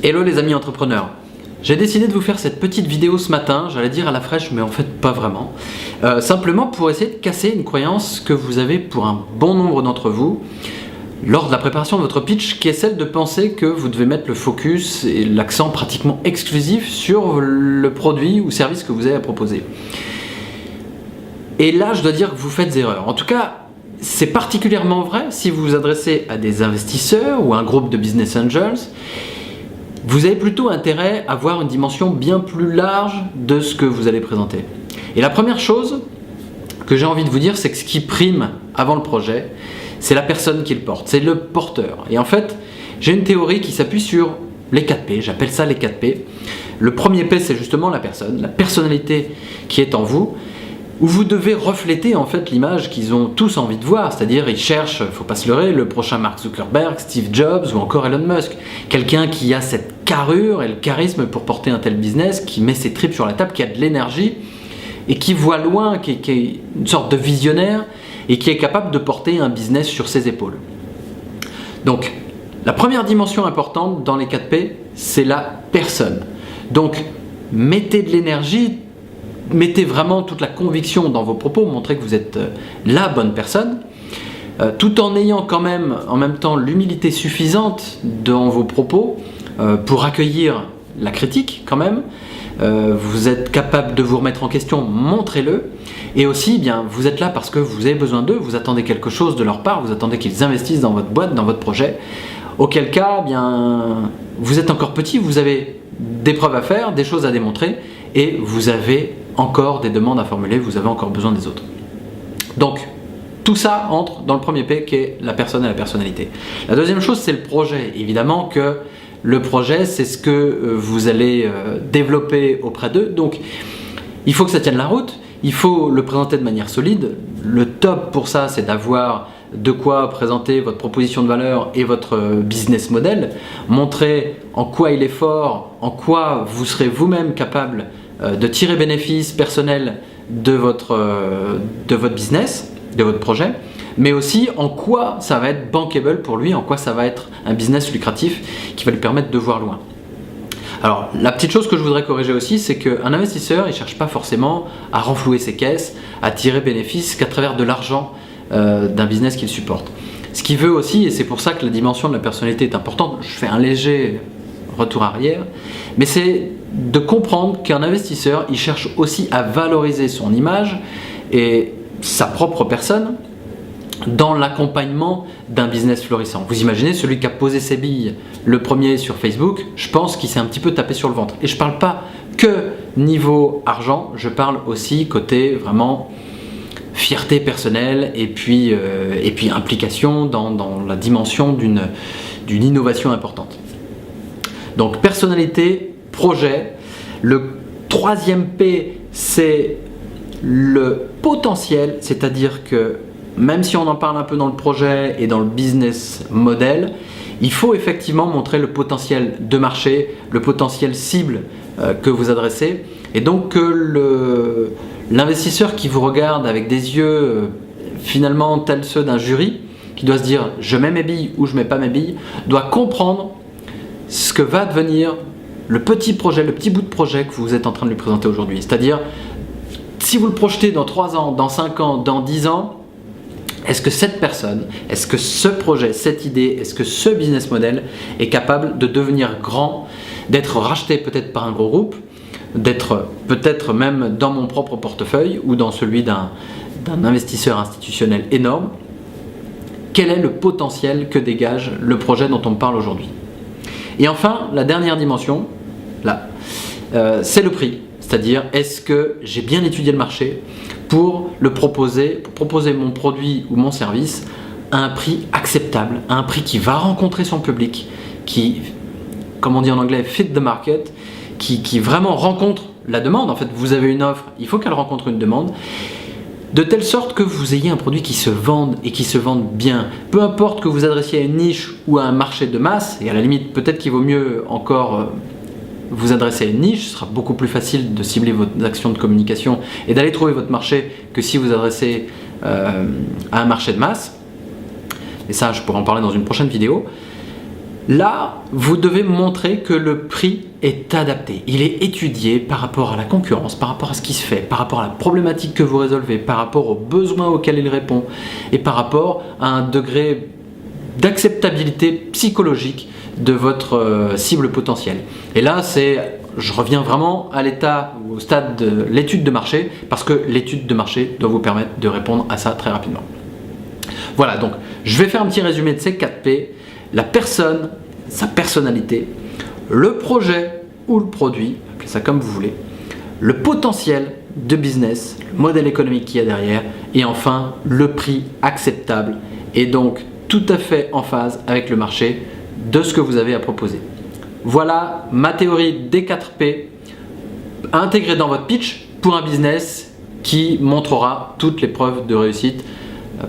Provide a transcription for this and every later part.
Hello les amis entrepreneurs. J'ai décidé de vous faire cette petite vidéo ce matin, j'allais dire à la fraîche, mais en fait pas vraiment. Simplement pour essayer de casser une croyance que vous avez pour un bon nombre d'entre vous lors de la préparation de votre pitch, qui est celle de penser que vous devez mettre le focus et l'accent pratiquement exclusif sur le produit ou service que vous avez à proposer. Et là, je dois dire que vous faites erreur. En tout cas, c'est particulièrement vrai si vous vous adressez à des investisseurs ou à un groupe de business angels. Vous avez plutôt intérêt à avoir une dimension bien plus large de ce que vous allez présenter. Et la première chose que j'ai envie de vous dire, c'est que ce qui prime avant le projet, c'est la personne qui le porte, c'est le porteur. Et en fait, j'ai une théorie qui s'appuie sur les 4 P, j'appelle ça les 4 P. Le premier P, c'est justement la personne, la personnalité qui est en vous, où vous devez refléter en fait l'image qu'ils ont tous envie de voir, c'est-à-dire ils cherchent, faut pas se leurrer, le prochain Mark Zuckerberg, Steve Jobs ou encore Elon Musk. Quelqu'un qui a cette carrure et le charisme pour porter un tel business, qui met ses tripes sur la table, qui a de l'énergie et qui voit loin, qui est une sorte de visionnaire et qui est capable de porter un business sur ses épaules. Donc, la première dimension importante dans les 4 P, c'est la personne. Donc, mettez de l'énergie, mettez vraiment toute la conviction dans vos propos, montrez que vous êtes la bonne personne, tout en ayant quand même en même temps l'humilité suffisante dans vos propos pour accueillir la critique quand même. Vous êtes capable de vous remettre en question, montrez-le. Et aussi, bien, vous êtes là parce que vous avez besoin d'eux, vous attendez quelque chose de leur part, vous attendez qu'ils investissent dans votre boîte, dans votre projet. Auquel cas, bien, vous êtes encore petit, vous avez des preuves à faire, des choses à démontrer et vous avez encore des demandes à formuler, vous avez encore besoin des autres. Donc, tout ça entre dans le premier P qui est la personne et la personnalité. La deuxième chose, c'est le projet. Évidemment que le projet, c'est ce que vous allez développer auprès d'eux. Donc, il faut que ça tienne la route, il faut le présenter de manière solide. Le top pour ça, c'est d'avoir de quoi présenter votre proposition de valeur et votre business model. Montrer en quoi il est fort, en quoi vous serez vous-même capable de tirer bénéfice personnel de votre business, de votre projet, mais aussi en quoi ça va être bankable pour lui, en quoi ça va être un business lucratif qui va lui permettre de voir loin. Alors, la petite chose que je voudrais corriger aussi, c'est qu'un investisseur, il ne cherche pas forcément à renflouer ses caisses, à tirer bénéfice qu'à travers de l'argent d'un business qu'il supporte. Ce qu'il veut aussi, et c'est pour ça que la dimension de la personnalité est importante, je fais un léger retour arrière, mais c'est de comprendre qu'un investisseur, il cherche aussi à valoriser son image et sa propre personne dans l'accompagnement d'un business florissant. Vous imaginez celui qui a posé ses billes le premier sur Facebook, je pense qu'il s'est un petit peu tapé sur le ventre. Et je ne parle pas que niveau argent, je parle aussi côté vraiment fierté personnelle et puis implication dans la dimension d'une innovation importante. Donc personnalité, projet. Le troisième P, c'est le potentiel, c'est-à-dire que même si on en parle un peu dans le projet et dans le business model, il faut effectivement montrer le potentiel de marché, le potentiel cible que vous adressez, et donc que l'investisseur qui vous regarde avec des yeux finalement tels ceux d'un jury, qui doit se dire je mets mes billes ou je mets pas mes billes, doit comprendre ce que va devenir le petit projet, le petit bout de projet que vous êtes en train de lui présenter aujourd'hui. C'est-à-dire, si vous le projetez dans 3 ans, dans 5 ans, dans 10 ans, est-ce que cette personne, est-ce que ce projet, cette idée, est-ce que ce business model est capable de devenir grand, d'être racheté peut-être par un gros groupe, d'être peut-être même dans mon propre portefeuille ou dans celui d'un investisseur institutionnel énorme? Quel est le potentiel que dégage le projet dont on parle aujourd'hui? Et enfin, la dernière dimension, là, c'est le prix. C'est-à-dire, est-ce que j'ai bien étudié le marché pour proposer mon produit ou mon service à un prix acceptable, à un prix qui va rencontrer son public, qui, comme on dit en anglais, fit the market, qui vraiment rencontre la demande. En fait, vous avez une offre, il faut qu'elle rencontre une demande, de telle sorte que vous ayez un produit qui se vende et qui se vende bien. Peu importe que vous adressiez à une niche ou à un marché de masse, et à la limite, peut-être qu'il vaut mieux encore vous adresser à une niche, ce sera beaucoup plus facile de cibler vos actions de communication et d'aller trouver votre marché que si vous adressez à un marché de masse. Et ça, je pourrais en parler dans une prochaine vidéo. Là, vous devez montrer que le prix est adapté. Il est étudié par rapport à la concurrence, par rapport à ce qui se fait, par rapport à la problématique que vous résolvez, par rapport aux besoins auxquels il répond et par rapport à un degré d'acceptabilité psychologique de votre cible potentielle. Et là, je reviens vraiment à l'état ou au stade de l'étude de marché parce que l'étude de marché doit vous permettre de répondre à ça très rapidement. Voilà, donc je vais faire un petit résumé de ces 4 P. La personne, sa personnalité, le projet ou le produit, appelez ça comme vous voulez, le potentiel de business, le modèle économique qu'il y a derrière, et enfin le prix acceptable et donc tout à fait en phase avec le marché de ce que vous avez à proposer. Voilà ma théorie des 4 P intégrée dans votre pitch pour un business qui montrera toutes les preuves de réussite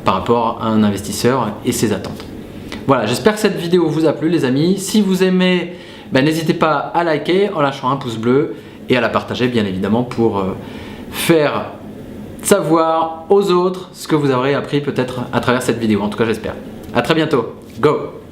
par rapport à un investisseur et ses attentes. Voilà, j'espère que cette vidéo vous a plu les amis. Si vous aimez, n'hésitez pas à liker en lâchant un pouce bleu et à la partager bien évidemment pour faire savoir aux autres ce que vous aurez appris peut-être à travers cette vidéo. En tout cas j'espère. À très bientôt. Go!